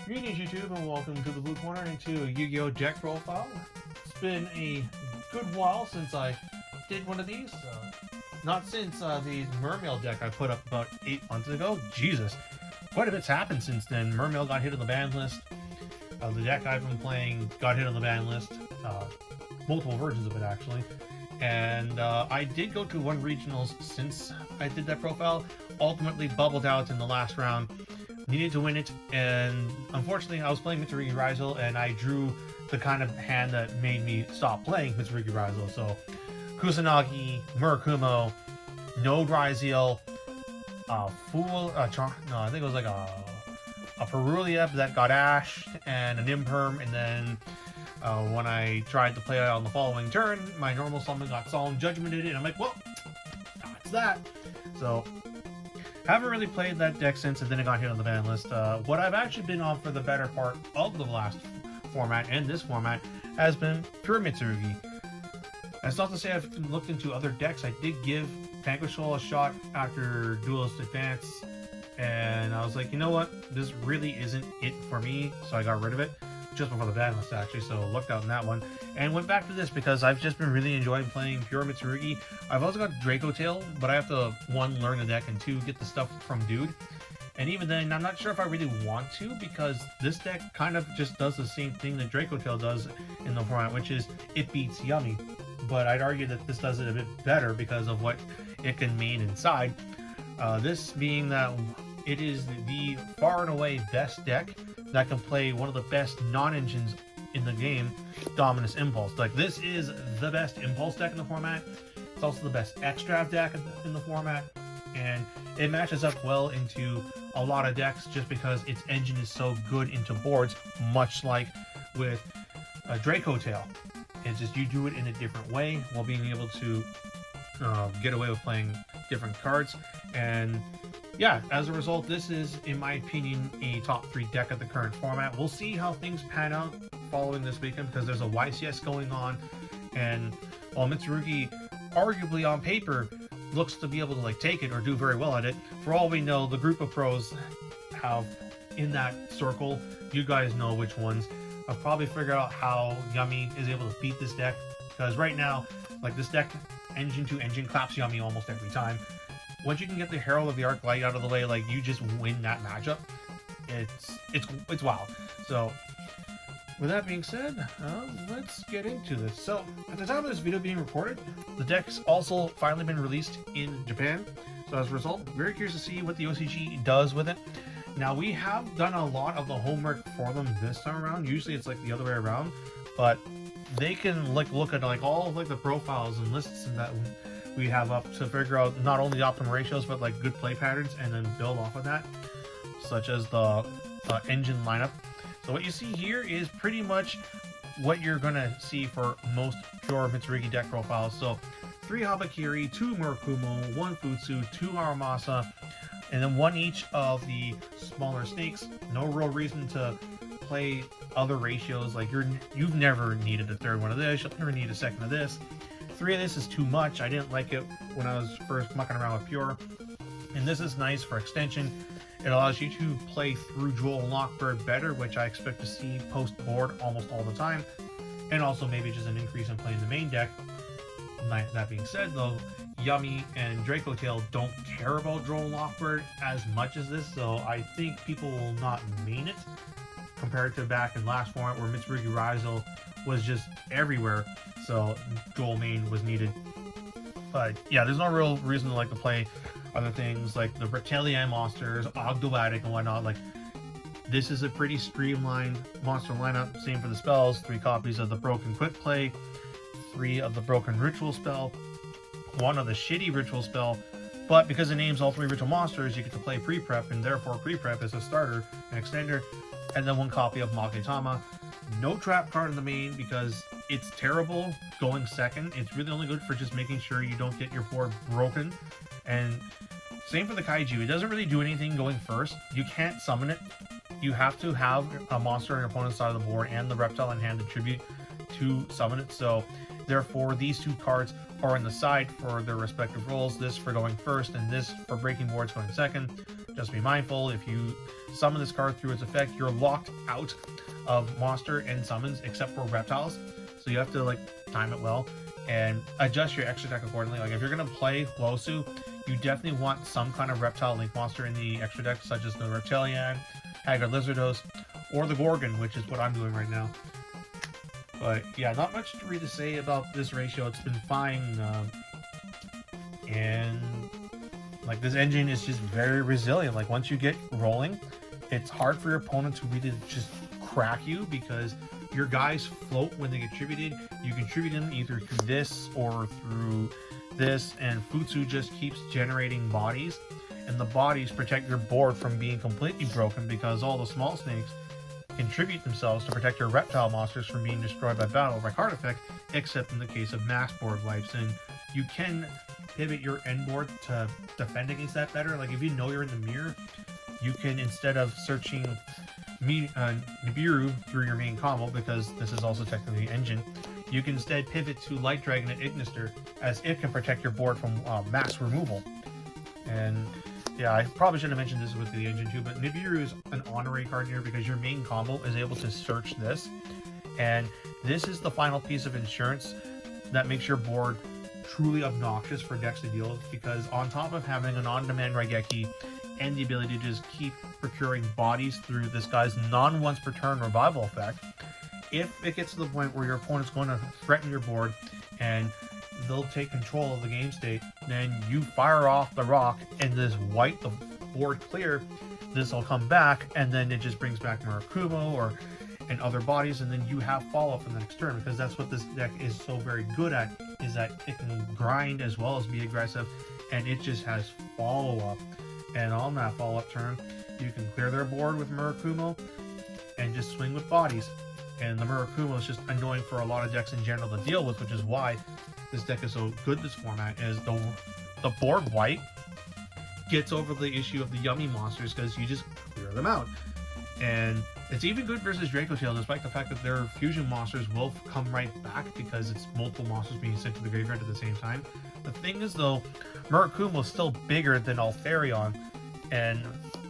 Greetings YouTube and welcome to the Blue Corner into a Yu-Gi-Oh! Deck profile. It's been a good while since I did one of these. Not since the Mermail deck I put up about 8 months ago. Jesus, quite a bit's happened since then. Mermail got hit on the ban list. The deck I've been playing got hit on the ban list. Multiple versions of it actually. And I did go to one regionals since I did that profile. Ultimately bubbled out in the last round. Needed to win it, and unfortunately I was playing Mitsurugi Raizo and I drew the kind of hand that made me stop playing Mitsurugi Raizo. So Kusanagi, Murakumo, no Dryzeal, Fool, no, I think it was like a Perulia that got Ash and an Imperm, and then when I tried to play it on the following turn, my normal summon got Solemn Judgmented, and I'm like, well, that's that. So haven't really played that deck since, and then it got hit on the ban list. What I've actually been on for the better part of the last format and this format has been pure Mitsurugi. That's not to say I've looked into other decks. I did give Vanquishal a shot after Duelist Advance, and I was like, you know what? This really isn't it for me, so I got rid of it just before the ban list actually, so looked out in that one and went back to this because I've just been really enjoying playing pure Mitsurugi. I've also got Draco Tail, but I have to 1, learn the deck, and 2, get the stuff from DOOD. And even then, I'm not sure if I really want to, because this deck kind of just does the same thing that Draco Tail does in the format, which is it beats Yummy. But I'd argue that this does it a bit better because of what it can main inside. This being that it is the far and away best deck that can play one of the best non-engines in the game, Dominus Impulse. Like, this is the best Impulse deck in the format. It's also the best X-Draft deck in the format, and it matches up well into a lot of decks just because its engine is so good into boards, much like with Draco Tail. It's just you do it in a different way while being able to get away with playing different cards. And yeah, as a result, this is, in my opinion, a top 3 deck of the current format. We'll see how things pan out following this weekend because there's a YCS going on, and while Mitsurugi arguably on paper looks to be able to like take it or do very well at it, for all we know, the group of pros have in that circle, you guys know which ones, have probably figured out how Yummy is able to beat this deck, because right now, like, this deck engine to engine claps Yummy almost every time. Once you can get the Herald of the Arc Light out of the way, like, you just win that matchup. It's wild. So with that being said, let's get into this. So at the time of this video being recorded, the deck's also finally been released in Japan. So as a result, very curious to see what the OCG does with it. Now, we have done a lot of the homework for them this time around. Usually it's like the other way around, but they can like look at like all of like the profiles and lists and that we have up to figure out not only the optimal ratios but like good play patterns, and then build off of that, such as the engine lineup. So what you see here is pretty much what you're gonna see for most pure Mitsurugi deck profiles. So 3 Habakiri, 2 Murakumo, 1 Futsu, 2 Aramasa, and then 1 each of the smaller snakes. No real reason to play other ratios. Like, you've never needed a 3rd one of this, you'll never need a 2nd of this. 3 of this is too much. I didn't like it when I was first mucking around with pure, and this is nice for extension. It allows you to play through Jewel and Lockbird better, which I expect to see post board almost all the time, and also maybe just an increase in playing the main deck. That being said, though, Yummy and Draco Tail don't care about Jewel and Lockbird as much as this, so I think people will not main it compared to back in last format where Mitsurugi Raizo was just everywhere, so dual main was needed. But yeah, there's no real reason to like to play other things like the Reptilian monsters, Ogdoadic and whatnot. Like, this is a pretty streamlined monster lineup. Same for the spells, 3 copies of the Broken Quick Play, 3 of the Broken Ritual Spell, 1 of the Shitty Ritual Spell, but because it names all 3 ritual monsters, you get to play pre-prep, and therefore pre-prep is a starter and extender, and then 1 copy of Magetama. No trap card in the main because it's terrible going second. It's really only good for just making sure you don't get your board broken. And same for the Kaiju. It doesn't really do anything going first. You can't summon it. You have to have a monster on your opponent's side of the board and the reptile in hand to tribute to summon it. So therefore, these 2 cards are on the side for their respective roles. This for going first, and this for breaking boards going second. Just be mindful, if you summon this card through its effect, you're locked out of monster and summons except for reptiles. So you have to like time it well and adjust your extra deck accordingly. Like if you're gonna play Losu, you definitely want some kind of reptile link monster in the extra deck, such as the Reptilian, Haggard Lizardos, or the Gorgon, which is what I'm doing right now. But yeah, not much to really say about this ratio. It's been fine, and like this engine is just very resilient. Like once you get rolling, it's hard for your opponent to really just crack you because your guys float when they get tributed. You can tribute them either through this or through this, and Futsu just keeps generating bodies, and the bodies protect your board from being completely broken because all the small snakes contribute themselves to protect your reptile monsters from being destroyed by battle by card effect, except in the case of max board wipes. And you can pivot your end board to defend against that better. Like if you know you're in the mirror, you can, instead of searching Nibiru through your main combo, because this is also technically engine, you can instead pivot to Light Dragon and Ignister, as it can protect your board from mass removal. And yeah, I probably should have mentioned this with the engine too, but Nibiru is an honorary card here because your main combo is able to search this, and this is the final piece of insurance that makes your board truly obnoxious for decks to deal with, because on top of having an on-demand Raigeki and the ability to just keep procuring bodies through this guy's non-once per turn revival effect, if it gets to the point where your opponent's going to threaten your board and they'll take control of the game state, then you fire off the rock and this wipe the board clear. This will come back, and then it just brings back Murakumo and other bodies, and then you have follow-up in the next turn, because that's what this deck is so very good at, is that it can grind as well as be aggressive, and it just has follow-up. And on that follow-up turn, you can clear their board with Murakumo and just swing with bodies. And the Murakumo is just annoying for a lot of decks in general to deal with, which is why this deck is so good this format, is the board wipe gets over the issue of the yummy monsters because you just clear them out. And it's even good versus Draco Tail, despite the fact that their fusion monsters will come right back because it's multiple monsters being sent to the graveyard at the same time. The thing is though, Murakumo is still bigger than Altharion, and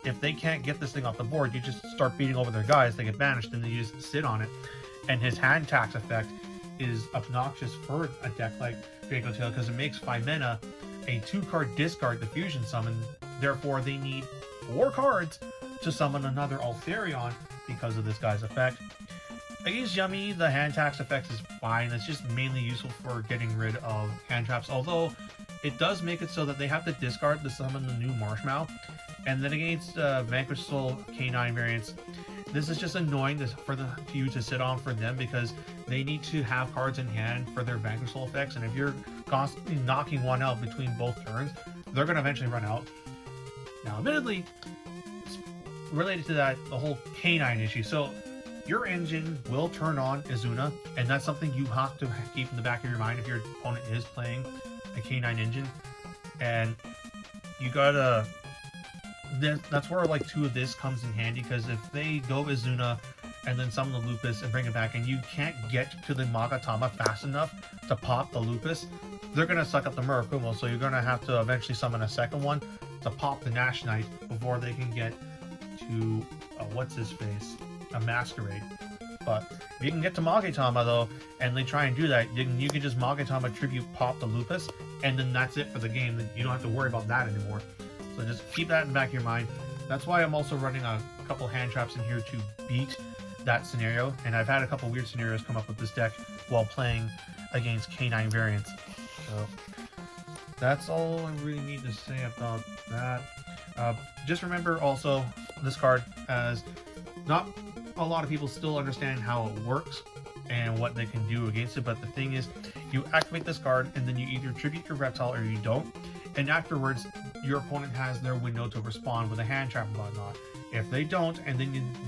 if they can't get this thing off the board, you just start beating over their guys, they get banished, and then you just sit on it. And his hand tax effect is obnoxious for a deck like Draco Tail because it makes 5 mana a 2-card discard the fusion summon. Therefore, they need 4 cards to summon another Altharion because of this guy's effect. Against Yummy, the hand tax effect is fine. It's just mainly useful for getting rid of hand traps, although it does make it so that they have to discard to summon the new Marshmallow. And then against Vanquish Soul K9 variants, this is just annoying for you to sit on for them because they need to have cards in hand for their Vanquish Soul effects, and if you're constantly knocking one out between both turns, they're going to eventually run out. Now, admittedly, related to that, the whole K9 issue, so your engine will turn on Izuna, and that's something you have to keep in the back of your mind if your opponent is playing a K9 engine. And you gotta, that's where like 2 of this comes in handy, because if they go Izuna and then summon the Lupus and bring it back, and you can't get to the Magatama fast enough to pop the Lupus, they're gonna suck up the Murakumo, so you're gonna have to eventually summon a second one to pop the Nash Knight before they can get to what's his face, a Masquerade. But if you can get to Magatama though, and they try and do that, you can just Magatama tribute pop the Lupus, and then that's it for the game. Then you don't have to worry about that anymore. So just keep that in the back of your mind. That's why I'm also running a couple hand traps in here to beat that scenario, and I've had a couple weird scenarios come up with this deck while playing against K9 variants. So that's all I really need to say about that. Just remember also, this card, as not a lot of people still understand how it works and what they can do against it, but the thing is, you activate this card and then you either tribute your reptile or you don't, and afterwards your opponent has their window to respond with a hand trap and whatnot. If they don't, and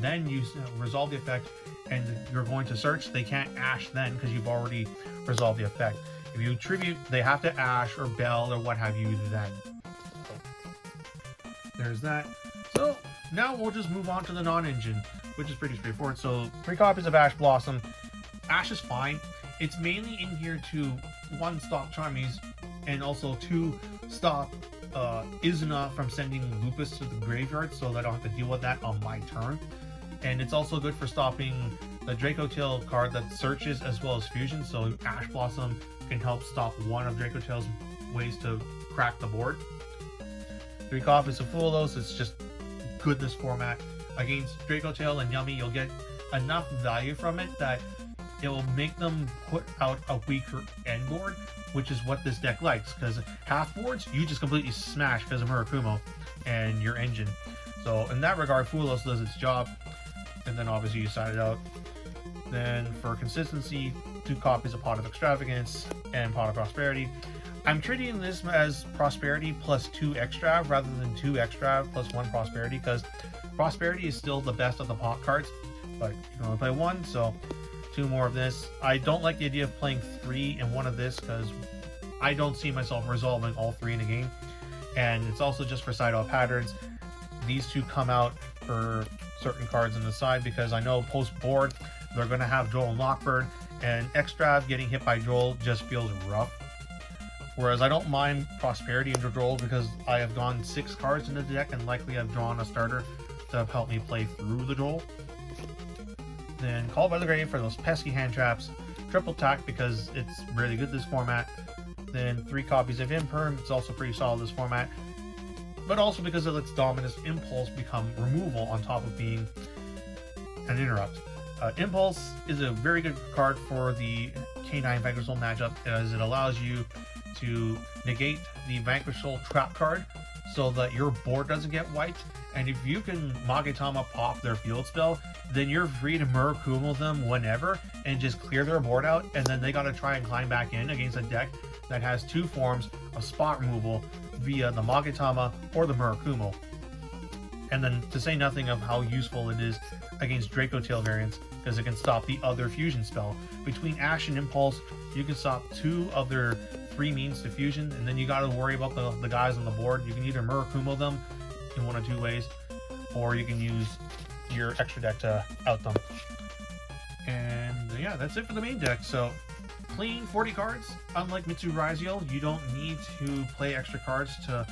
then you resolve the effect and you're going to search, they can't ash then because you've already resolved the effect. If you tribute, they have to ash or bell or what have you then. There's that. So now we'll just move on to the non-engine, which is pretty straightforward. So 3 copies of Ash Blossom. Ash is fine. It's mainly in here to 1, stop Charmies, and also 2, stop Izuna from sending Lupus to the graveyard, so that I don't have to deal with that on my turn. And it's also good for stopping the Draco Tail card that searches as well as fusion, so Ash Blossom can help stop one of Draco Tail's ways to crack the board. 3 copies of Fulos, it's just good this format. Against Draco Tail and Yummy, you'll get enough value from it that it will make them put out a weaker end board, which is what this deck likes, because half boards you just completely smash because of Murakumo and your engine. So in that regard, Fulos does its job, and then obviously you side it out. Then for consistency, 2 copies of Pot of Extravagance and Pot of Prosperity. I'm treating this as Prosperity plus 2 extra rather than 2 extra plus 1 Prosperity, because Prosperity is still the best of the pot cards, but you can only play 1, so 2 more of this. I don't like the idea of playing 3 and 1 of this, because I don't see myself resolving all 3 in a game. And it's also just for side-out patterns. These 2 come out for certain cards on the side, because I know post-board they're going to have Joel and Lockbird, and Extrav getting hit by Joel just feels rough. Whereas I don't mind Prosperity into Joel, because I have gone 6 cards in the deck and likely I've drawn a starter to help me play through the Joel. Then Call by the Grave for those pesky hand traps. Triple Tack because it's really good this format. Then 3 copies of Imperm, it's also pretty solid this format. But also because it lets Dominus Impulse become removal on top of being an interrupt. Impulse is a very good card for the K9 Vanquish Soul matchup, as it allows you to negate the Vanquish Soul trap card so that your board doesn't get wiped. And if you can Magetama pop their field spell, then you're free to Murakumo them whenever and just clear their board out, and then they gotta try and climb back in against a deck that has 2 forms of spot removal via the Magetama or the Murakumo. And then to say nothing of how useful it is against Draco Tail variants, because it can stop the other fusion spell. Between Ash and Impulse, you can stop 2 of their 3 means to fusion, and then you gotta worry about the guys on the board. You can either Murakumo them in 1 of 2 ways, or you can use your extra deck to out them. And yeah, that's it for the main deck. So clean 40 cards. Unlike Mitsurugi, you don't need to play extra cards to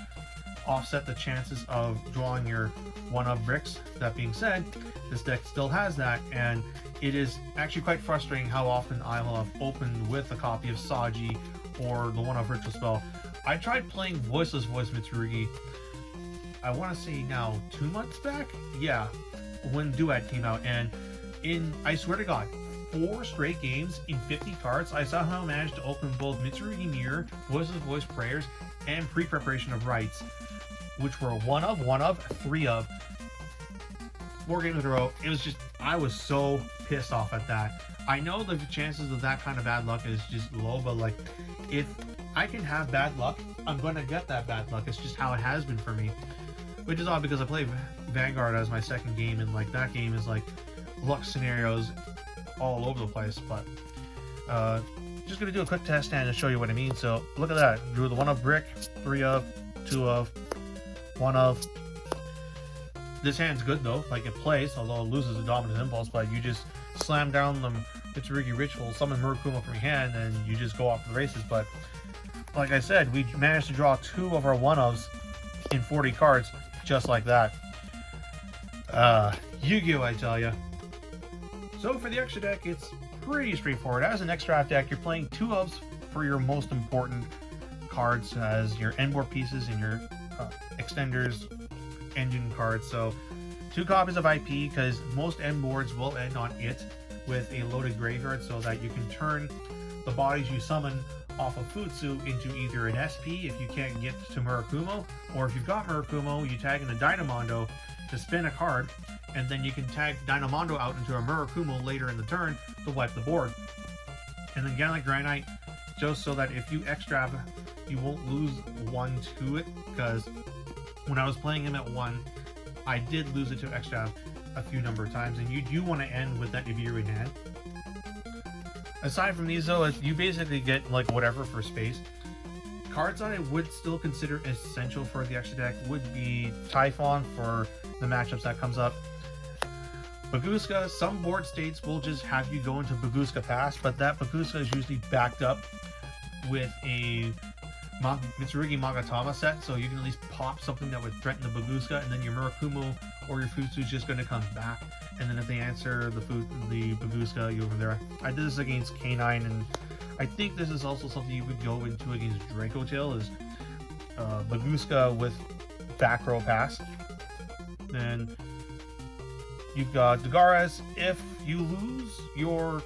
offset the chances of drawing your 1-of bricks. That being said, this deck still has that, and it is actually quite frustrating how often I will have opened with a copy of Saji or the 1-of Ritual Spell. I tried playing Voiceless Voice Mitsurugi, I want to say now 2 months back? Yeah, when Duet came out, and I swear to God, 4 straight games in 50 cards, I somehow managed to open both Mitsurugi Mirror, Voiceless Voice Prayers, and Pre-Preparation of Rites, which were 1-of, 3-of, 4 games in a row. It was just, I was so pissed off at that. I know the chances of that kind of bad luck is just low, but like, if I can have bad luck, I'm going to get that bad luck. It's just how it has been for me. Which is odd, because I play Vanguard as my second game, and like that game is like luck scenarios all over the place. But just gonna do a quick test stand to show you what I mean. So look at that. Drew the 1-of brick, 3-of, 2-of, 1-of. This hand's good though, like it plays, although it loses the Dominant Impulse, but you just slam down the Mitsurugi Ritual, summon Murakumo from your hand, and you just go off the races. But like I said, we managed to draw 2 of our 1-ofs in 40 cards, just like that. Yu-Gi-Oh, I tell ya. So for the extra deck, it's pretty straightforward. As an extra deck, you're playing 2-ofs for your most important cards as your end board pieces and your extenders, engine cards. So 2 copies of IP, because most end boards will end on it with a loaded graveyard, so that you can turn the bodies you summon off of Futsu into either an SP if you can't get to Murakumo, or if you've got Murakumo, you tag in a Dynamondo to spin a card, and then you can tag Dynamondo out into a Murakumo later in the turn to wipe the board. And then Gallant Granite, just so that if you extra, you won't lose 1 to it, because when I was playing him at 1, I did lose it to extra a few number of times, and you do want to end with that Nibiru in hand. Aside from these though, you basically get like whatever for space. Cards that I would still consider essential for the extra deck would be Typhon for the matchups that comes up. Baguska, some board states will just have you go into Baguska Pass, but that Baguska is usually backed up with a Mitsurugi Magatama set, so you can at least pop something that would threaten the Babuska, and then your Murakumo or your Futsu is just going to come back. And then if they answer the Babuska, you over there. I did this against K9, and I think this is also something you would go into against Draco Tail, is Babuska with back row pass. Then you've got Dagaras. If you lose your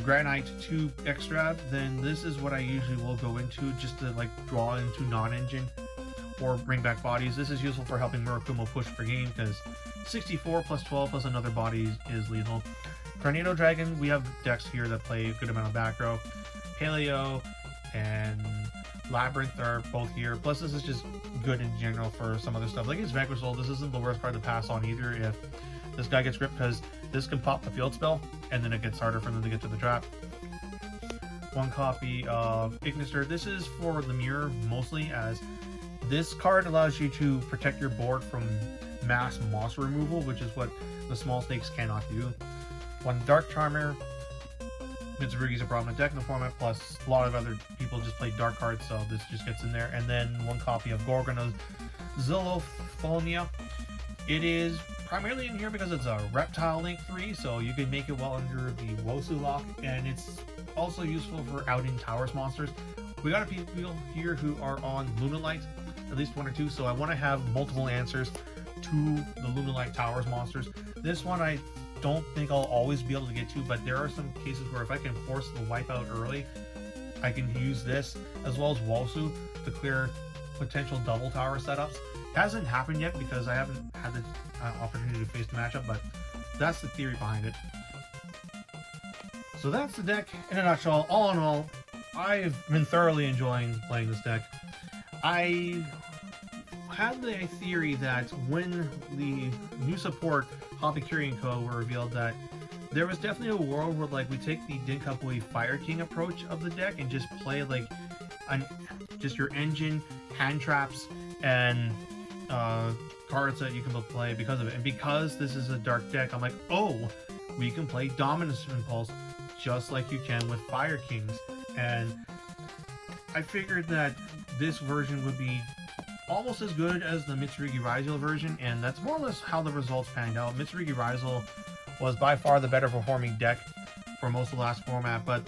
Granite 2 extra, then this is what I usually will go into, just to like draw into non-engine or bring back bodies. This is useful for helping Murakumo push for game, because 64 plus 12 plus another body is lethal. Tornado Dragon, we have decks here that play a good amount of back row. Paleo and Labyrinth are both here. Plus this is just good in general for some other stuff. Like it's Vanquish Soul, this isn't the worst card to pass on either if this guy gets gripped, because this can pop the field spell and then it gets harder for them to get to the trap. One copy of Ignister. This is for the mirror mostly, as this card allows you to protect your board from mass monster removal, which is what the small snakes cannot do. One Dark Charmer. Mitsurugi's a prominent deck in the format, plus a lot of other people just play dark cards, so this just gets in there. And then one copy of Gorgona's Zillophonia. It is primarily in here because it's a Reptile Link 3, so you can make it well under the Wosu lock, and it's also useful for outing Towers monsters. We got a people here who are on Lunalight, at least one or two, so I want to have multiple answers to the Lunalight Towers monsters. This one I don't think I'll always be able to get to, but there are some cases where if I can force the wipe out early, I can use this as well as Wosu to clear potential double tower setups. Hasn't happened yet because I haven't had the opportunity to face the matchup, but that's the theory behind it. So that's the deck in a nutshell. All in all, I've been thoroughly enjoying playing this deck. I had the theory that when the new support Habakiri & Co. were revealed, that there was definitely a world where like we take the Dinkapui Fire King approach of the deck and just play like just your engine, hand traps, and cards that you can play because of it. And because this is a dark deck, I'm like, oh, we can play Dominus Impulse just like you can with Fire Kings. And I figured that this version would be almost as good as the Mitsurugi Raizal version, and that's more or less how the results panned out. Mitsurugi Raizal was by far the better performing deck for most of the last format, but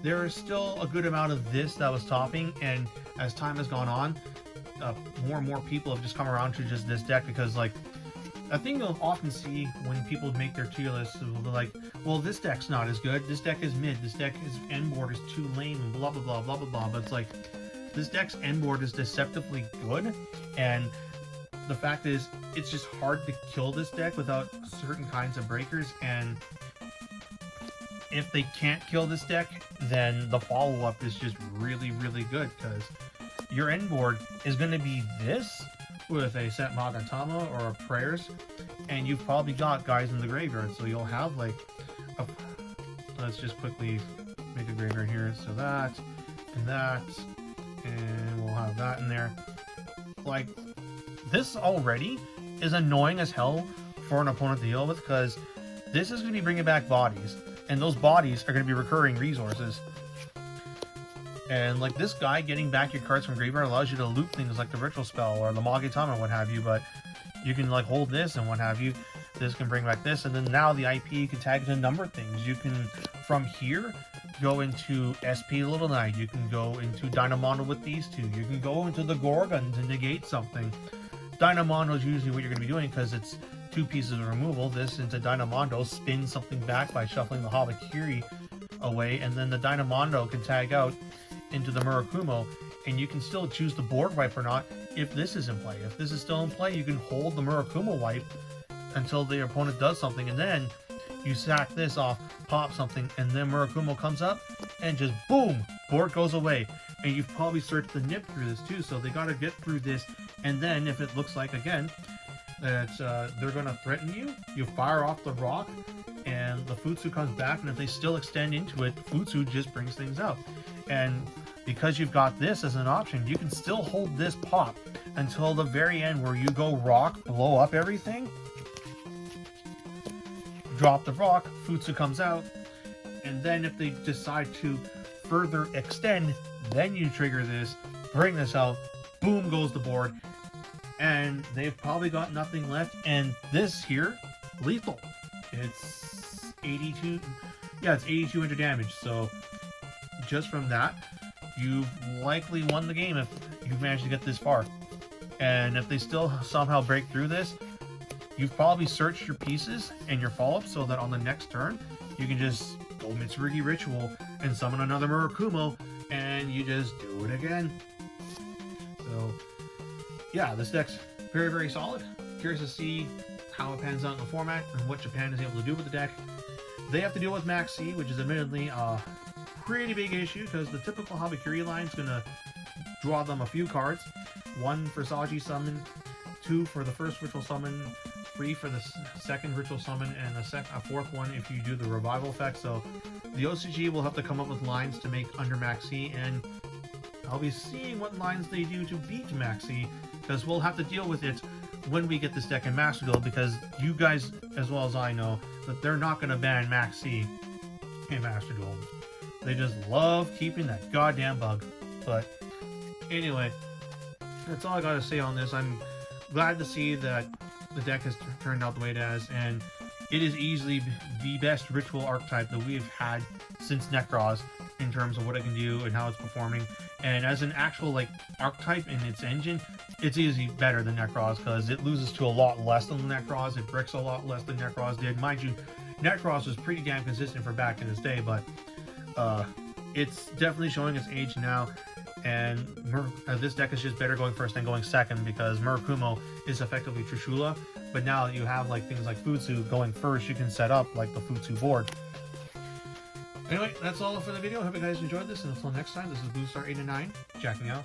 there is still a good amount of this that was topping, and as time has gone on, more and more people have just come around to just this deck, because like a thing you'll often see when people make their tier lists, they're like, well, this deck's not as good, this deck is mid, this deck is end board is too lame, and blah blah blah blah blah blah. But it's like, this deck's end board is deceptively good, and the fact is it's just hard to kill this deck without certain kinds of breakers. And if they can't kill this deck, then the follow-up is just really really good, because your end board is going to be this with a set Magatama or a Prayers, and you've probably got guys in the graveyard, so you'll have like a, let's just quickly make a graveyard here, so that and that, and we'll have that in there. Like, this already is annoying as hell for an opponent to deal with, because this is going to be bringing back bodies, and those bodies are going to be recurring resources. And like, this guy getting back your cards from graveyard allows you to loop things like the Ritual Spell or the Magatama, what have you, but you can like hold this and what have you. This can bring back this, and then now the IP can tag to a number of things. You can, from here, go into SP Little Knight. You can go into Dynamondo with these two. You can go into the Gorgon to negate something. Dynamondo is usually what you're going to be doing, because it's two pieces of removal. This into Dynamondo, spin something back by shuffling the Habakiri away, and then the Dynamondo can tag out into the Murakumo, and you can still choose the board wipe or not if this is in play. If this is still in play, you can hold the Murakumo wipe until the opponent does something, and then you sack this off, pop something, and then Murakumo comes up, and just boom, board goes away. And you've probably searched the nip through this too, so they got to get through this, and then if it looks like, again, that they're going to threaten you, you fire off the rock, and the Futsu comes back, and if they still extend into it, Futsu just brings things out. And because you've got this as an option, you can still hold this pop until the very end, where you go rock, blow up everything, drop the rock, Futsu comes out, and then if they decide to further extend, then you trigger this, bring this out, boom goes the board, and they've probably got nothing left. And this here, lethal. It's 82, yeah, it's 8200 damage. So just from that, you've likely won the game if you've managed to get this far. And if they still somehow break through this, you've probably searched your pieces and your follow-up so that on the next turn, you can just go Mitsurugi Ritual and summon another Murakumo, and you just do it again. So, yeah, this deck's very, very solid. Curious to see how it pans out in the format and what Japan is able to do with the deck. They have to deal with Max C, which is admittedly a pretty big issue because the typical Habakiri line is going to draw them a few cards. 1 for Saji Summon, 2 for the first Ritual Summon, 3 for the second Ritual Summon, and a 4th one if you do the Revival effect. So the OCG will have to come up with lines to make under Max C, and I'll be seeing what lines they do to beat Max C, because we'll have to deal with it when we get this deck in Master Duel, because you guys, as well as I know, that they're not going to ban Max C in Master Duel. They just love keeping that goddamn bug. But anyway, that's all I got to say on this. I'm glad to see that the deck has turned out the way it has, and it is easily the best ritual archetype that we've had since Necros in terms of what it can do and how it's performing. And as an actual like archetype in its engine, it's easily better than Necros because it loses to a lot less than Necros. It bricks a lot less than Necros did. Mind you, Necros was pretty damn consistent for back in its day, but it's definitely showing its age now. And this deck is just better going first than going second because Murakumo is effectively Trishula. But now that you have like things like Futsu going first, you can set up like the Futsu board. Anyway, that's all for the video. I hope you guys enjoyed this, and until next time, this is BlueStar 89 checking out.